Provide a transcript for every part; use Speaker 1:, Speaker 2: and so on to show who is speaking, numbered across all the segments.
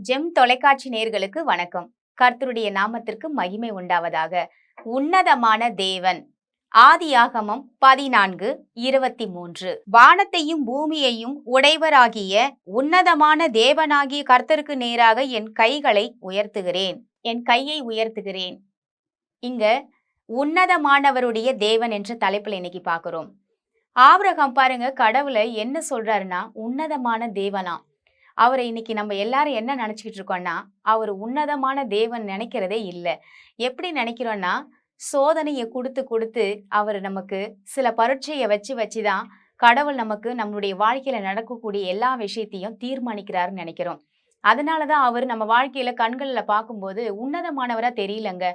Speaker 1: GeM தொலைக்காட்சி நேயர்களுக்கு வணக்கம். கர்த்தருடைய நாமத்திற்கு மகிமை உண்டாவதாக. உன்னதமான தேவன். ஆதியாகமம் 14:23. வானத்தையும் பூமியையும் உடையவராகிய உன்னதமான தேவனாகிய கர்த்தருக்கு நேராக என் கைகளை உயர்த்துகிறேன். என் கையை உயர்த்துகிறேன். இங்க உன்னதமானவருடைய தேவன் என்ற தலைப்புல இன்னைக்கு பார்க்கிறோம். ஆபிரகாம் பாருங்க, கடவுளை என்ன சொல்றாருன்னா உன்னதமான தேவனா. அவரை இன்னைக்கு நம்ம எல்லாரும் என்ன நினைச்சுக்கிட்டு இருக்கோம்னா, அவர் உன்னதமான தேவன் நினைக்கிறதே இல்லை. எப்படி நினைக்கிறோம்னா, சோதனையை கொடுத்து கொடுத்து அவர் நமக்கு சில பரீட்சையை வச்சுதான் கடவுள் நமக்கு நம்மளுடைய வாழ்க்கையில நடக்கக்கூடிய எல்லா விஷயத்தையும் தீர்மானிக்கிறாருன்னு நினைக்கிறோம். அதனாலதான் அவர் நம்ம வாழ்க்கையில கண்கள்ல பார்க்கும்போது உன்னதமானவரா தெரியலங்க,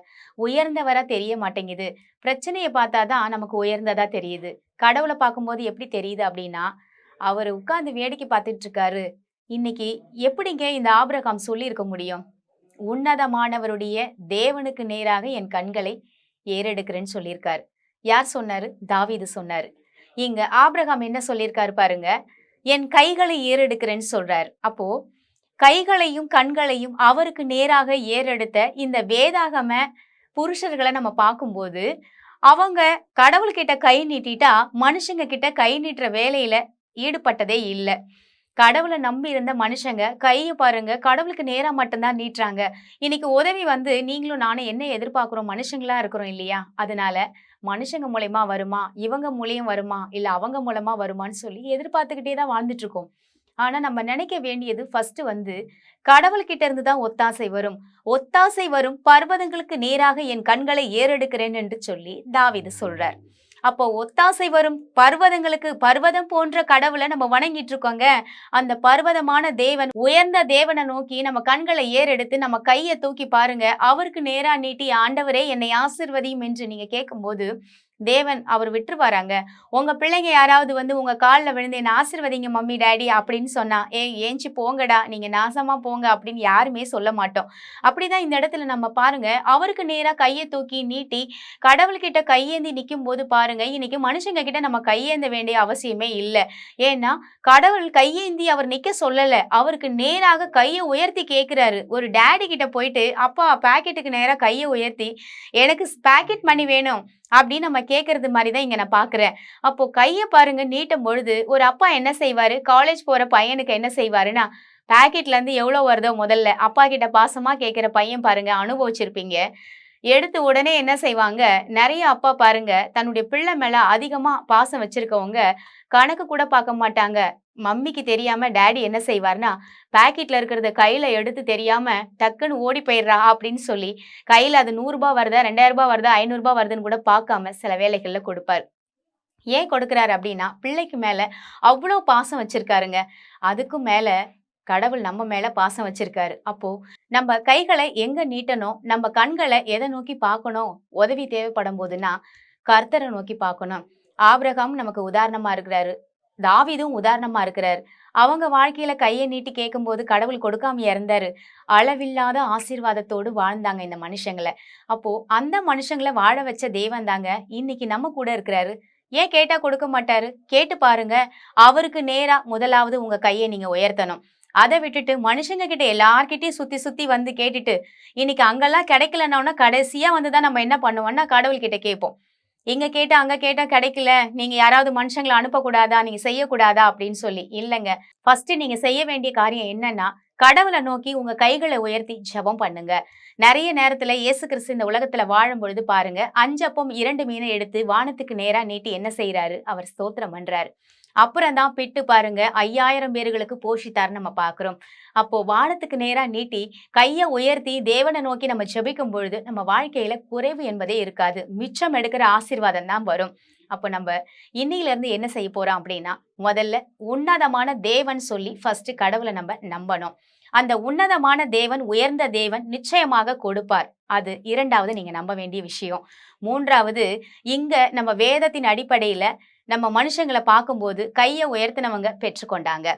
Speaker 1: உயர்ந்தவரா தெரிய மாட்டேங்குது. பிரச்சனையை பார்த்தாதான் நமக்கு உயர்ந்ததா தெரியுது. கடவுளை பார்க்கும்போது எப்படி தெரியுது அப்படின்னா, அவர் உட்கார்ந்து வேடிக்கை பார்த்துட்டு இருக்காரு. இன்னைக்கு எப்படிங்க இந்த ஆபிரகாம் சொல்லி இருக்க முடியும்? உன்னதமானவருடைய தேவனுக்கு நேராக என் கண்களை ஏறெடுக்கிறேன்னு சொல்லியிருக்காரு. யார் சொன்னாரு? தாவீது சொன்னாரு. இங்க ஆபிரகாம் என்ன சொல்லியிருக்காரு பாருங்க, என் கைகளை ஏறெடுக்கிறேன்னு சொல்றாரு. அப்போ கைகளையும் கண்களையும் அவருக்கு நேராக ஏறெடுத்த இந்த வேதாகம புருஷர்களை நம்ம பார்க்கும்போது, அவங்க கடவுள்கிட்ட கை நீட்டிட்டா மனுஷங்க கிட்ட கை நீட்டுற வேலையில ஈடுபட்டதே இல்லை. கடவுளை நம்பி இருந்த மனுஷங்க கையை பாருங்க, கடவுளுக்கு நேரா மட்டும்தான் நீட்டுறாங்க. இன்னைக்கு உதவி நீங்களும் நானும் என்ன எதிர்பார்க்கிறோம்? மனுஷங்களா இருக்கிறோம் இல்லையா? அதனால மனுஷங்க மூலயமா வருமா, இவங்க மூலியம் வருமா, இல்ல அவங்க மூலமா வருமான்னு சொல்லி எதிர்பார்த்துக்கிட்டே தான் வாழ்ந்துட்டு இருக்கோம். ஆனா நம்ம நினைக்க வேண்டியது ஃபர்ஸ்ட் கடவுள்கிட்ட இருந்து தான் ஒத்தாசை வரும். ஒத்தாசை வரும் பர்வதங்களுக்கு நேராக என் கண்களை ஏறெடுக்கிறேன் என்று சொல்லி தாவீது சொல்றார். அப்போ ஒத்தாசை வரும் பர்வதங்களுக்கு, பர்வதம் போன்ற கடவுளை நம்ம வணங்கிட்டு இருக்கோங்க. அந்த பர்வதமான தேவன், உயர்ந்த தேவனை நோக்கி நம்ம கண்களை ஏறெடுத்து நம்ம கையை தூக்கி பாருங்க. அவருக்கு நேரா நீட்டி, ஆண்டவரே என்னை ஆசீர்வதியும் என்று நீங்க கேட்கும்போது தேவன் அவர் விட்டுருவாராங்க? உங்க பிள்ளைங்க யாராவது உங்க காலில் விழுந்து என்ன ஆசீர்வதிங்க மம்மி டாடி அப்படின்னு சொன்னா, ஏஞ்சி போங்கடா, நீங்க நாசமா போங்க அப்படின்னு யாருமே சொல்ல மாட்டோம். அப்படிதான் இந்த இடத்துல நம்ம பாருங்க, அவருக்கு நேரா கையை தூக்கி நீட்டி கடவுள்கிட்ட கையேந்தி நிற்கும் போது பாருங்க, இன்னைக்கு மனுஷங்க கிட்ட நம்ம கையேந்த வேண்டிய அவசியமே இல்லை. ஏன்னா கடவுள் கையேந்தி அவர் நிக்க சொல்லல, அவருக்கு நேராக கையை உயர்த்தி கேட்கிறாரு. ஒரு டேடி கிட்ட போயிட்டு, அப்பா பாக்கெட்டுக்கு நேரா கையை உயர்த்தி எனக்கு பாக்கெட் மணி வேணும் அப்படின்னு நம்ம கேட்கறது மாதிரிதான் இங்க நான் பாக்குறேன். அப்போ கையை பாருங்க நீட்டும் பொழுது ஒரு அப்பா என்ன செய்வாரு? காலேஜ் போற பையனுக்கு என்ன செய்வாருன்னா, பாக்கெட்ல இருந்து எவ்வளவு வருதோ முதல்ல அப்பா கிட்ட பாசமா கேட்கிற பையன் பாருங்க, அனுபவிச்சிருப்பீங்க. எடுத்து உடனே என்ன செய்வாங்க, நிறைய அப்பா பாருங்க தன்னுடைய பிள்ளை மேல அதிகமா பாசம் வச்சிருக்கவங்க கணக்கு கூட பார்க்க மாட்டாங்க. மம்மிக்கு தெரியாம டேடி என்ன செய்வார்னா, பாக்கெட்ல இருக்கிறத கையில எடுத்து தெரியாம டக்குன்னு ஓடி போயிடுறா அப்படின்னு சொல்லி கையில அது 100 ரூபாய் வருதா, 2000 ரூபாய் வருதா, 500 ரூபாய் வருதுன்னு கூட பார்க்காம சில வேலைகள்ல கொடுப்பாரு. ஏன் கொடுக்குறாரு அப்படின்னா, பிள்ளைக்கு மேல அவ்வளோ பாசம் வச்சிருக்காருங்க. அதுக்கும் மேல கடவுள் நம்ம மேல பாசம் வச்சிருக்காரு. அப்போ நம்ம கைகளை எங்க நீட்டணும், நம்ம கண்களை எதை நோக்கி பார்க்கணும்? உதவி தேவைப்படும் போதுன்னா கர்த்தரை நோக்கி பார்க்கணும். ஆபிரகாம் நமக்கு உதாரணமா இருக்கிறாரு. தாவீதும் உதாரணமா இருக்கிறார். அவங்க வாழ்க்கையில கையை நீட்டி கேட்கும் போது கடவுள் கொடுக்காம இறந்தாரு. அளவில்லாத ஆசீர்வாதத்தோடு வாழ்ந்தாங்க இந்த மனுஷங்களை. அப்போ அந்த மனுஷங்களை வாழ வச்ச தேவன் தாங்க இன்னைக்கு நம்ம கூட இருக்கிறாரு. ஏன் கேட்டா கொடுக்க மாட்டாரு? கேட்டு பாருங்க. அவருக்கு நேரா முதலாவது உங்க கையை நீங்க உயர்த்தணும். அதை விட்டுட்டு மனுஷங்க கிட்ட எல்லார்கிட்டயும் சுத்தி சுத்தி கேட்டுட்டு இன்னைக்கு அங்கெல்லாம் கிடைக்கலன்னா கடைசியா தான் நம்ம என்ன பண்ணுவோம்னா கடவுள் கிட்ட கேட்போம். இங்க கேட்டா அங்க கேட்டா கிடைக்கல, நீங்க யாராவது மனுஷங்களை அனுப்பக்கூடாதா, நீங்க செய்யக்கூடாதா அப்படின்னு சொல்லி. இல்லைங்க, ஃபர்ஸ்ட் நீங்க செய்ய வேண்டிய காரியம் என்னன்னா, கடவுளை நோக்கி உங்க கைகளை உயர்த்தி ஜெபம் பண்ணுங்க. நிறைய நேரத்துல இயேசு கிறிஸ்து இந்த உலகத்துல வாழும் பொழுது பாருங்க, 5 அப்பம் 2 மீனை எடுத்து வானத்துக்கு நேரா நீட்டி என்ன செய்யறாரு? அவர் ஸ்தோத்திரம் பண்றாரு. அப்புறம் தான் பிட்டு பாருங்க 5000 பேர்களுக்கு போஷித்தார் நம்ம பாக்குறோம். அப்போ வானத்துக்கு நேரா நீட்டி கையை உயர்த்தி தேவனை நோக்கி நம்ம ஜெபிக்கும் பொழுது நம்ம வாழ்க்கையில குறைவு என்பதே இருக்காது. மிச்சம் எடுக்கிற ஆசீர்வாதம் தான் வரும். அப்போ நம்ம இன்னையில இருந்து என்ன செய்ய போறோம் அப்படின்னா, முதல்ல உன்னதமான தேவன் சொல்லி ஃபர்ஸ்ட் கடவுளை நம்ம நம்பணும். அந்த உன்னதமான தேவன், உயர்ந்த தேவன் நிச்சயமாக கொடுப்பார். அது இரண்டாவது நீங்க நம்ப வேண்டிய விஷயம். மூன்றாவது, இங்க நம்ம வேதத்தின் அடிப்படையில நம்ம மனுஷங்களை பார்க்கும்போது கையை உயர்த்தினவங்க பெற்றுக்கொண்டாங்க.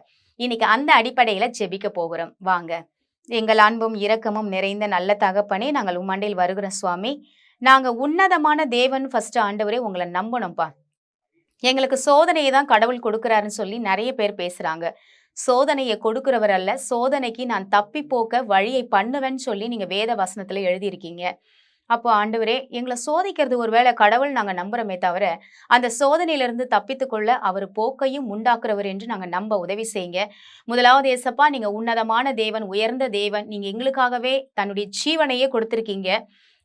Speaker 1: இன்னைக்கு அந்த அடிப்படையில ஜெபிக்க போகிறோம். வாங்க. எங்கள் அன்பும் இரக்கமும் நிறைந்த நல்ல தகப்பனே, நாங்கள் உம்மண்டையில் வருகிற சுவாமி. நாங்க உன்னதமான தேவன் ஃபர்ஸ்ட் ஆண்டவரே உங்களை நம்பணும்ப்பா. எங்களுக்கு சோதனையை தான் கடவுள் கொடுக்குறாருன்னு சொல்லி நிறைய பேர் பேசுறாங்க. சோதனையை கொடுக்கிறவர் அல்ல, சோதனைக்கு நான் தப்பி போக்க வழியை பண்ணுவேன்னு சொல்லி நீங்க வேத வசனத்துல எழுதியிருக்கீங்க. அப்போ ஆண்டவரே, எங்கள சோதிக்கிறது ஒருவேளை கடவுள் நாங்க நம்புறோமே தவிர, அந்த சோதனையிலிருந்து தப்பித்துக்கொள்ள அவர் போக்கையும் உண்டாக்குறவர் என்று நாங்க நம்ப உதவி செய்யுங்க. முதலாவது ஏசப்பா, நீங்க உன்னதமான தேவன், உயர்ந்த தேவன். நீங்க எங்களுக்காகவே தன்னுடைய ஜீவனையே கொடுத்திருக்கீங்க.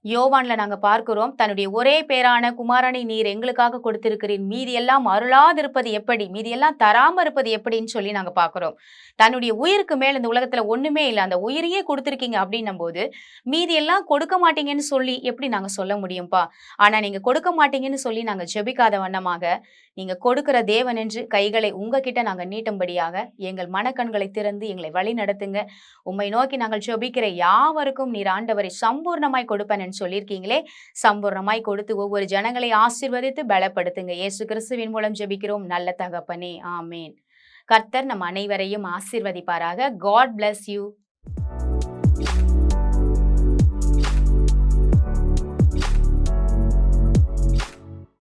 Speaker 1: யோவான்ல நாங்க பார்க்கிறோம், தன்னுடைய ஒரே பேரான குமாரனை நீர் எங்களுக்காக கொடுத்திருக்கிறீர். மீதி எல்லாம் அருளாதிருப்பது எப்படி? மீதி எல்லாம் தராம இருப்பது எப்படின்னு சொல்லி நாங்க பார்க்கிறோம். தன்னுடைய உயிருக்கு மேல் இந்த உலகத்துல ஒண்ணுமே இல்ல. அந்த உயிரையே கொடுத்திருக்கீங்க அப்படின்னும் போது, மீதி எல்லாம் கொடுக்க மாட்டீங்கன்னு சொல்லி எப்படி நாங்க சொல்ல முடியும்பா? ஆனா நீங்க கொடுக்க மாட்டீங்கன்னு சொல்லி நாங்க ஜெபிக்காத வண்ணமாக, நீங்க கொடுக்கிற தேவன் என்று கைகளை உங்ககிட்ட நாங்க நீட்டும்படியாக, எங்கள் மனக்கண்களை திறந்து எங்களை வழி நடத்துங்க. உம்மை நோக்கி நாங்கள் ஜெபிக்கிற யாவருக்கும் நீர் ஆண்டவரை சம்பூர்ணமாய் கொடுப்பேன்னு சொல்லியிருக்கீங்களே, சம்பூர்ணமாய் கொடுத்து ஒவ்வொரு ஜனங்களை ஆசீர்வதித்து பலப்படுத்துங்க. இயேசு கிறிஸ்துவின் மூலம் ஜெபிக்கிறோம் நல்ல தகப்பனே. ஆமென். கர்த்தர் நம் அனைவரையும் ஆசீர்வதிப்பாராக. God bless you.